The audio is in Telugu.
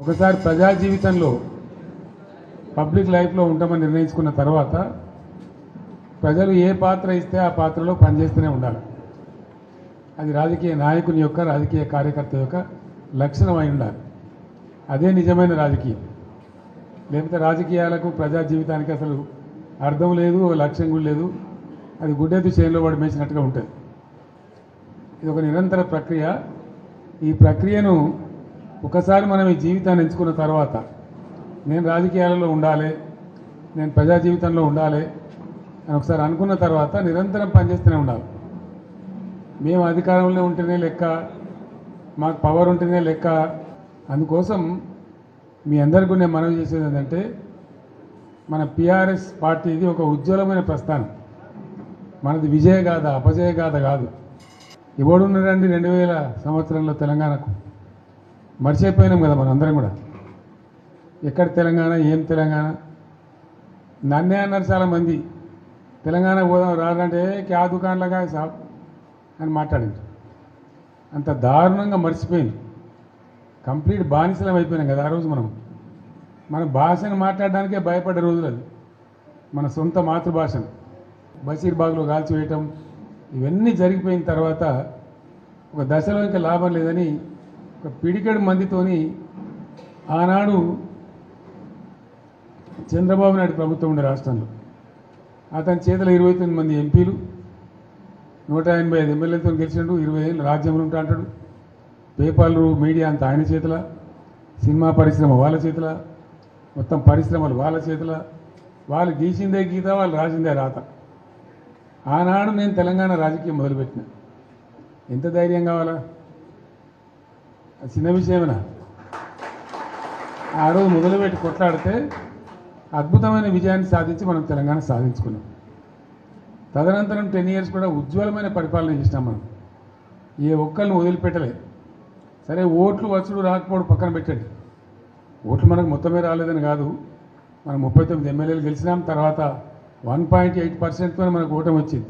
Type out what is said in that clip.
ఒకసారి ప్రజా జీవితంలో పబ్లిక్ లైఫ్లో ఉంటామని నిర్ణయించుకున్న తర్వాత ప్రజలు ఏ పాత్ర ఇస్తే ఆ పాత్రలో పనిచేస్తూనే ఉండాలి. అది రాజకీయ నాయకుని యొక్క రాజకీయ కార్యకర్త యొక్క లక్షణం అయి ఉండాలి. అదే నిజమైన రాజకీయం. లేకపోతే రాజకీయాలకు ప్రజా జీవితానికి అసలు అర్థం లేదు, లక్ష్యం కూడా లేదు. అది గుడ్డెద్దు చేనులో పడి మేసినట్టుగా ఉంటుంది. ఇది ఒక నిరంతర ప్రక్రియ. ఈ ప్రక్రియను ఒకసారి మనం ఈ జీవితాన్ని ఎంచుకున్న తర్వాత నేను రాజకీయాలలో ఉండాలి, నేను ప్రజా జీవితంలో ఉండాలి అని ఒకసారి అనుకున్న తర్వాత నిరంతరం పనిచేస్తూనే ఉండాలి. మేము అధికారంలో ఉంటేనే లెక్క, మాకు పవర్ ఉంటేనే లెక్క. అందుకోసం మీ అందరికీ నేను మనవి చేసేది ఏంటంటే, మన పిఆర్ఎస్ పార్టీది ఒక ఉజ్వలమైన ప్రస్థానం. మనది విజయగాథ, అపజయగాథ కాదు. ఎవడున్నారండి 2000 సంవత్సరంలో తెలంగాణకు? మర్చిపోయినాం కదా మనం అందరం కూడా. ఎక్కడ తెలంగాణ, ఏం తెలంగాణ? నన్నే అన్నారు చాలామంది, తెలంగాణ పోదాం రాదంటే క్యా దుకాణంలాగా సాబ్ అని మాట్లాడింది. అంత దారుణంగా మర్చిపోయింది. కంప్లీట్ బానిసలం అయిపోయినాం కదా ఆ రోజు. మన భాషను మాట్లాడడానికే భయపడ్డ రోజులు అది. మన సొంత మాతృభాషను బషీర్బాగ్లో కాల్చివేయటం ఇవన్నీ జరిగిపోయిన తర్వాత ఒక దశలో ఇంకా లాభం లేదని ఒక పిడికెడు మందితోని ఆనాడు చంద్రబాబు నాయుడు ప్రభుత్వం ఉండే రాష్ట్రంలో అతని చేతిలో 29 మంది ఎంపీలు, 185 ఎమ్మెల్యేలతో గెలిచిండు. 20 ఏళ్ళు రాజ్యంలో ఉంటా అంటాడు. పేపర్లు, మీడియా అంతా ఆయన చేతుల, సినిమా పరిశ్రమ వాళ్ళ చేతుల, మొత్తం పరిశ్రమలు వాళ్ళ చేతుల. వాళ్ళు గీసిందే గీత, వాళ్ళు రాసిందే రాత. ఆనాడు నేను తెలంగాణ రాజకీయం మొదలుపెట్టిన. ఎంత ధైర్యం కావాలా? చిన్న విషయమేనా? ఆ రోజు మొదలుపెట్టి కొట్లాడితే అద్భుతమైన విజయాన్ని సాధించి మనం తెలంగాణ సాధించుకున్నాం. తదనంతరం 10 years కూడా ఉజ్వలమైన పరిపాలన చేసినాం మనం. ఏ ఒక్కరిని వదిలిపెట్టలేదు. సరే, ఓట్లు వచ్చుడు రాకపోవడం పక్కన పెట్టండి. ఓట్లు మనకు మొత్తమే రాలేదని కాదు. మనం 39 ఎమ్మెల్యేలు గెలిచినాం. తర్వాత 1.8%తో మనకు ఓటమి వచ్చింది.